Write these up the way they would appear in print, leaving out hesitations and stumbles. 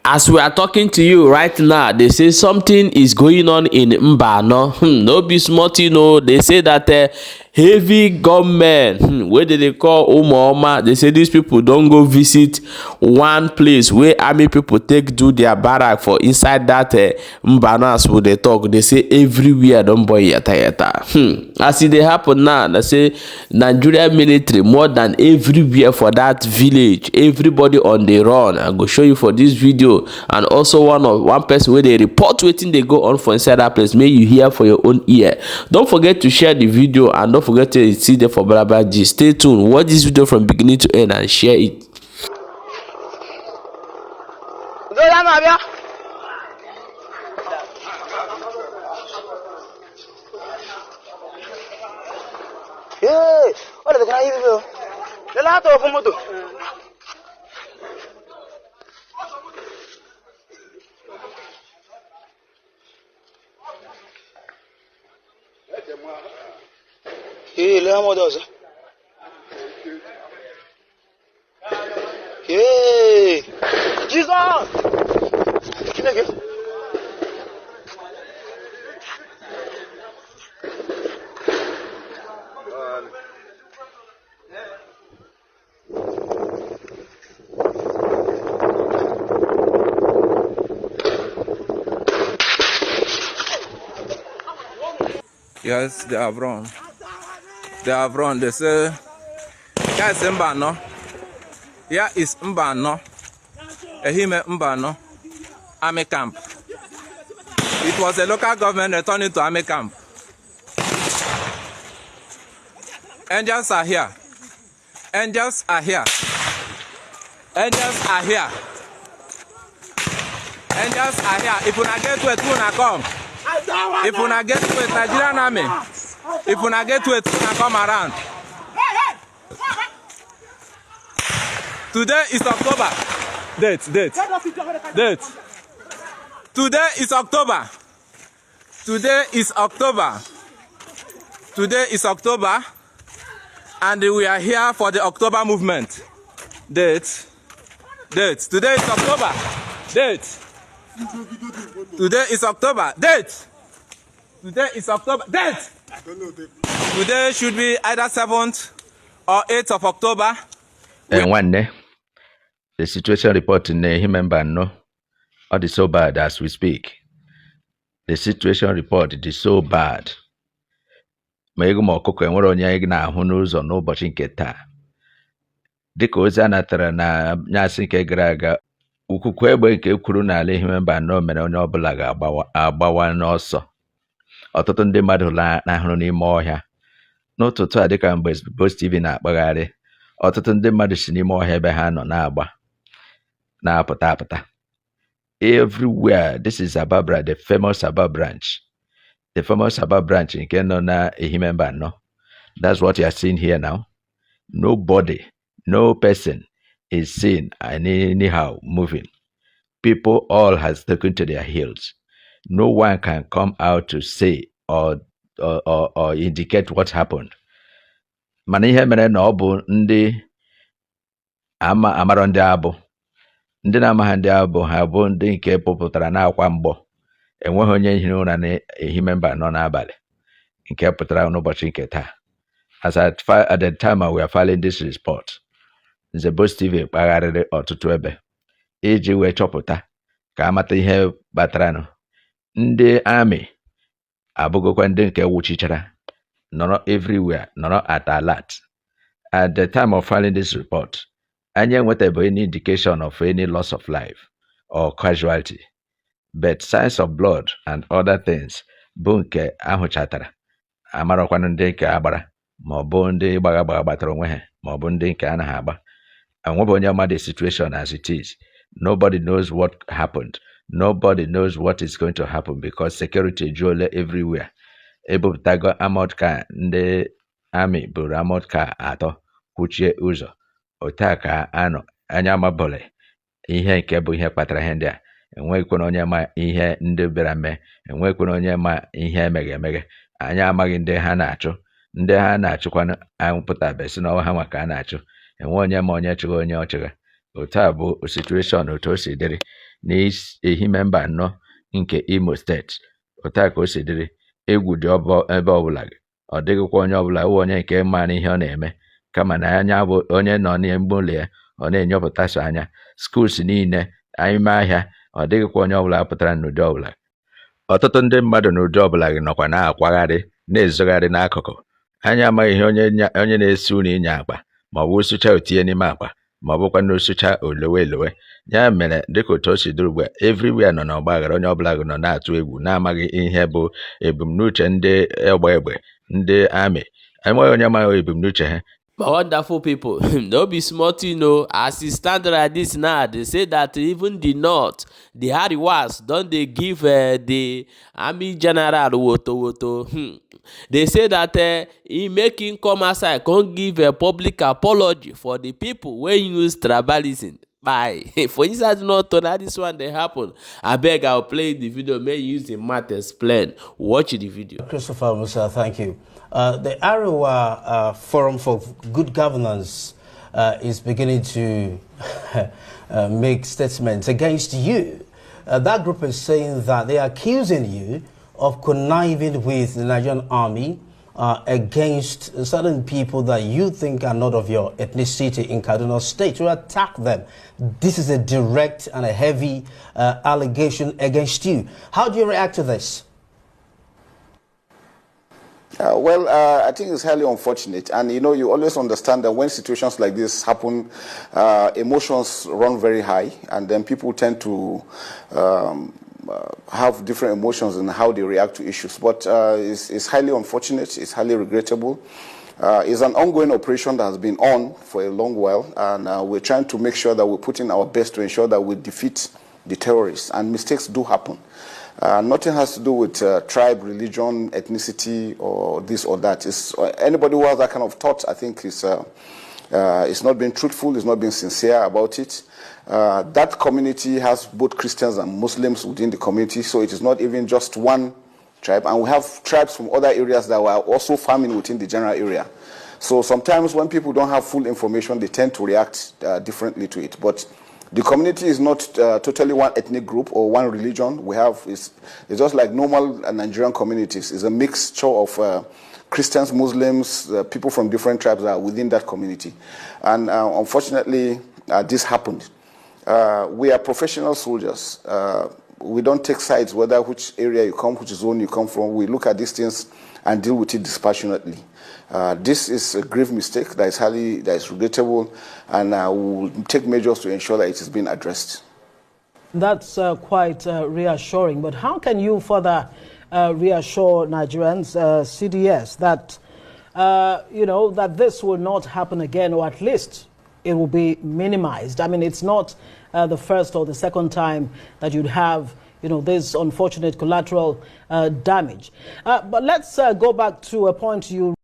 As we are talking to you right now, they say something is going on in Mbano. No be small thing, no. They say that heavy gunmen, where they call Umoma, they say these people don't go visit one place where army people take do their barrack for inside that Mbano. As they talk, they say everywhere don't boy yata yata. As it they happen now, they say Nigeria military more than everywhere for that village. Everybody on the run. I go show you for this video. And also one person where they report waiting they go on for inside that place. May you hear for your own ear. Don't forget to share the video and don't forget to see there for Blabla G. Stay tuned. Watch this video from beginning to end and share it. Hey, what are the guys do? The lot of moto. Hey, let me do. Hey, Jesus! Yes, they have run. They have run. They say, guys, Mbano. Here is Mbano. Ehime Mbano. Army camp. It was a local government returning to army camp. Angels are here. Angels are here. Angels are here. Angels are here. If you not get to it, you not come. If you not get to it, Nigerian army. If you not get to it, you not come around. Today is October. Date. Today is October. Today is October. Today is October. And we are here for the October movement. Date. Today is October. Date. Today is October. Date. Today is October. Date. Today should be either 7th or 8th of October. And one day, the situation report in Mbano is so bad as we speak. The situation report is so bad. Maybe more cocoa and one na who's on no butching keta. Because anatara na nyasi ke graga ukukwebe nke kwuru na ala Mbano mere onye ọbụla ga-agbawa n'ọsọ. Ọtụtụ ndị mmadụ na-ahụrụ n'ime ọhịa. N'ụtụtụ a dịka mgbe Post TV na-akpagharị, ọtụtụ ndị mmadụ si n'ime ọhịa ebe ha nọ na-apụta. Everywhere, this is Ababra, the famous Aba branch. The famous Aba branch in Kenona Mbano. That's what you are seeing here now. Nobody, no person is seen anyhow moving. People all has taken to their heels. No one can come out to say or indicate what happened. Mana ihe mere na ọ bụ ndị amara ndị abụ. Ndị na-amaghị ndị abụ ha bụ ndị nke pụtara n'akwa mgbọ. Enweghị onye hiri ụra na Mbano n'abalị. Nke pụtara n'ụbọchị nke taa. As at the time we are filing this report, the Post TV kpagharịrị ọtụtụ ebe iji wee chọpụta ka amata ihe kpataranụ. Ndị army abụgokwa ndị nke wuchichara nọrọ everywhere, nọrọ at alert. At the time of filing this report, anyị enwetabeghị any indication of any loss of life or casualty, but signs of blood and other things bụ nke ahụchatara. Amarọkwanụ ndị nke agbara ma ọ bụ ndị gbatara onwe ha ma ọ bụ ndị nke anaghị agba. Enwebe onye ma the situation as it is. Nobody knows what happened. Nobody knows what is going to happen because security jole everywhere. Ebupụtago armored car, ndị army buru armored car atọ kwuchie ụzọ. Otu ka anọ anya mabole ihe nke bụ ihe kpatara ihe ndị a. Enweghịkwana onye ma ihe ndị bịara mee. Enweghịkwana onye ma ihe emeghe. Anyị amaghị ndị ha na-achụ. Ndị ha na-achụkwana anwụpụtabe si n'ọwa ha maka a na-achụ. Enwe onye ma onye chụghị onye ọchịgha. Otabo situation otosidiri ni ehime mba anọ nke Imo steeti. Otaka osidiri egwu dị ebe ọbụla gị. Ọ dịghịkwa onye ọbụla onye nke mara ihe ọ na-eme kama na anya bụ onye nọ n'ime ụlọ ya ọ na-enyopụtasị anya schools niile anyị mee ahịa ọ dịghịkwa onye ọbụla pụtara n'ụdị ọbụla. Ọtụtụ ndị mmadụ n'ụdị ọbụla gị nọkwa na-akwagharị na-ezogharị n'akụkụ. Anyị amaghị ihe onye na-esi unu inye akpa ma ọ bụ sụcha otinye n'ime akpa ma ọ bụkwa na osụcha olewe. Ya mere dịka otu o si dịrị ugbu a everywhere nọ n'ọgbaghara, onye ọbụla gị nọ na-atụ egwu na-amaghị ihe bụ ebumnuche ndị egbe ndị amị. Enweghị onye amaghị ebumnuche ha. My wonderful people, no be small thing, no. As it stand like this now, they say that even the North, the Hariwas, don't they give the Army General woto. They say that he making come outside, can't give a public apology for the people when use tribalism. Bye. For inside not to that this one they happen. I beg I'll play the video. May use the math explain. Watch the video. Christopher Musa, thank you. The Arewa Forum for Good Governance is beginning to make statements against you. That group is saying that they are accusing you of conniving with the Nigerian army against certain people that you think are not of your ethnicity in Kaduna State, to attack them. This is a direct and a heavy allegation against you. How do you react to this? I think it's highly unfortunate, and you always understand that when situations like this happen, emotions run very high, and then people tend to have different emotions in how they react to issues. But it's highly unfortunate, it's highly regrettable. It's an ongoing operation that has been on for a long while, and we're trying to make sure that we're putting our best to ensure that we defeat the terrorists, and mistakes do happen. Nothing has to do with tribe, religion, ethnicity, or this or that. Anybody who has that kind of thought, I think, is not being truthful, is not being sincere about it. That community has both Christians and Muslims within the community, so it is not even just one tribe. And we have tribes from other areas that are also farming within the general area. So sometimes when people don't have full information, they tend to react differently to it. But the community is not totally one ethnic group or one religion. It's just like normal Nigerian communities. It's a mixture of Christians, Muslims, people from different tribes are within that community. And unfortunately, this happened. We are professional soldiers. We don't take sides whether which area you come, which zone you come from. We look at these things and deal with it dispassionately. This is a grave mistake that is regrettable, and we will take measures to ensure that it is being addressed. That's quite reassuring. But how can you further reassure Nigerians, CDS, that that this will not happen again, or at least it will be minimized? I mean, it's not the first or the second time that you'd have this unfortunate collateral damage. But let's go back to a point you.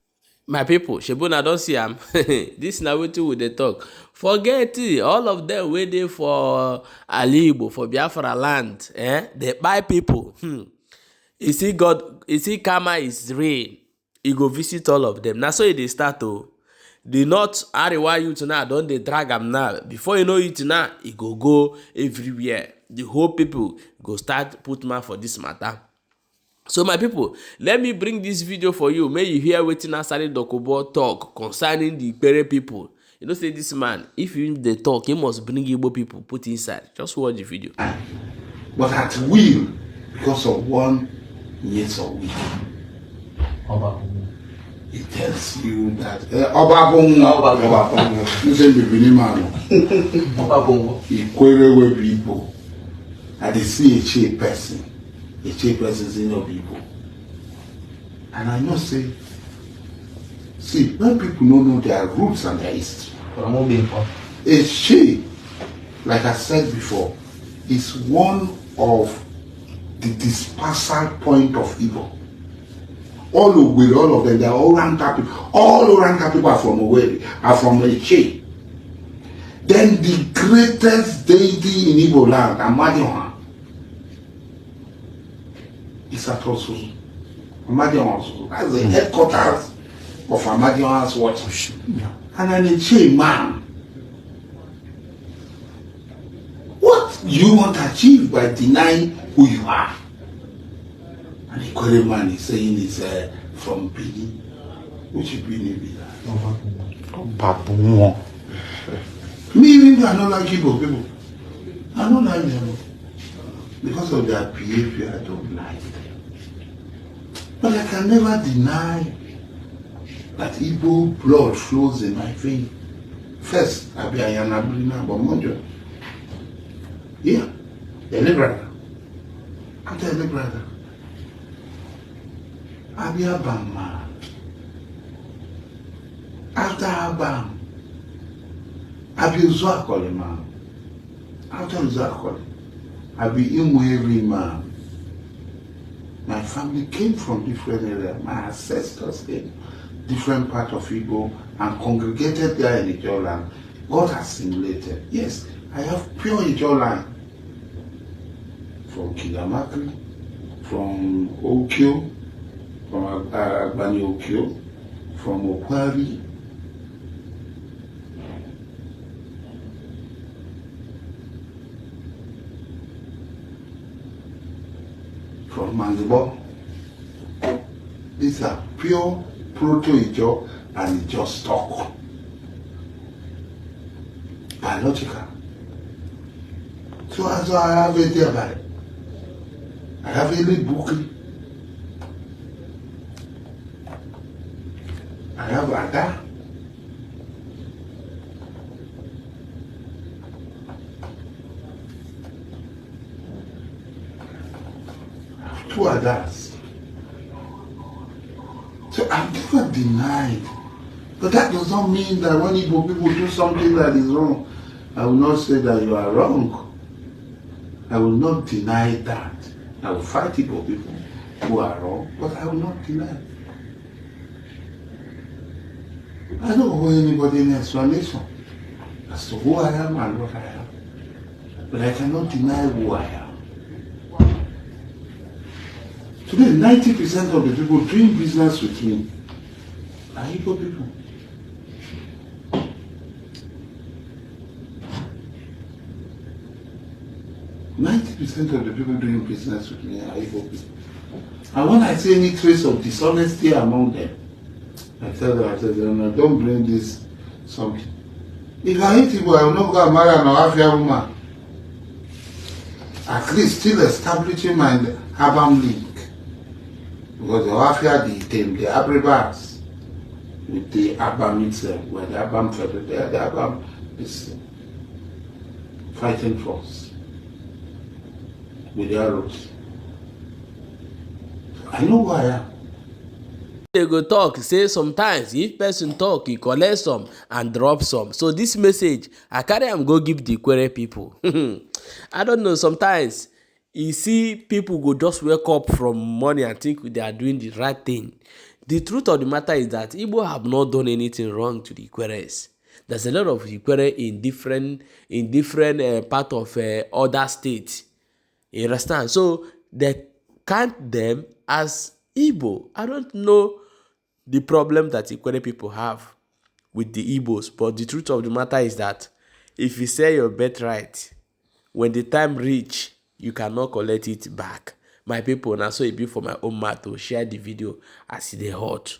My people, Shebuna don't see am. This na wetin we dey talk. Forget it. All of them waiting for Ali Igbo, for Biafra land. They buy people. You see God, you see karma is real. He go visit all of them. Now so they start to. The North Arewa youth now don't they drag am now. Before you know it now, it go everywhere. The whole people go start put man for this matter. So my people, let me bring this video for you. May you hear wetin Asari Dokubo talk concerning the Pere people. You know, say this man, if they talk, he must bring Igbo people put inside. Just watch the video. But at will, because of one yes or will. It tells you that people, and they see a cheap person. A cheap person is in your people. And I must say, see, when people don't know their roots and their history, a she, like I said before, is one of the dispersal point of evil. All of them, they are all Ranka people. All Ranka people are from Owerri, are from Eche. Then the greatest deity in Igbo land, Amadioha, is at Osusu. Amadioha Osusu. That's the headquarters of Amadioha's worship. And an Eche man you want to achieve by denying who you are. And the Kwere man is saying he's from Benin. Which Benin be that? Babunwo. Me, even I don't like Igbo people. I don't like them. Because of their behavior, I don't like them. But I can never deny that Igbo blood flows in my vein. First, I be Ayanabrina Bomojo. Yeah, the brother. After the brother, I be Abama. After Abam, I be Uzuakole man. After Uzuakole, I be Imweri man. My family came from different areas. My ancestors came different part of Igbo and congregated there in Ijaw land. God assimilated. Yes, I have pure Ijaw land. From Kidamakri, from Okio, from Agbani Okio, from Okwari, from Mandibo. These are pure proto-Ijaw and Ijaw stock. Biological. So as I have it there by I have a little book. I have Ada. I have 2 Adas. So I've never denied. But that does not mean that when Igbo people do something that is wrong, I will not say that you are wrong. I will not deny that. I will fight Igbo people who are wrong, but I will not deny. I don't owe anybody an explanation as to who I am and what I am. But I cannot deny who I am. Today, 90% of the people doing business with me are Igbo people. % of the people doing business with me are Igbo people. And when I see any trace of dishonesty among them, I tell them, no, don't bring this something. If I hate Igbo, I will not go and marry an Awafia woman. At least still establishing my Abam link. Because the Awafia, the Abribas, with the Abam itself, where the Abam federal, the Abam is fighting force. With their roots. I know who I am. They go talk say sometimes if person talk he collect some and drop some. So this message I carry am go give the Kwere people. I don't know, sometimes you see people go just wake up from morning and think they are doing the right thing. The truth of the matter is that Igbo have not done anything wrong to the Kweres. There's a lot of Ikwere in different part of other states. You understand? So they count them as Igbo. I don't know the problem that Ikwere people have with the Igbos, but the truth of the matter is that if you sell your birthright, when the time reach, you cannot collect it back. My people, now so it be for my own mouth to share the video as they hot.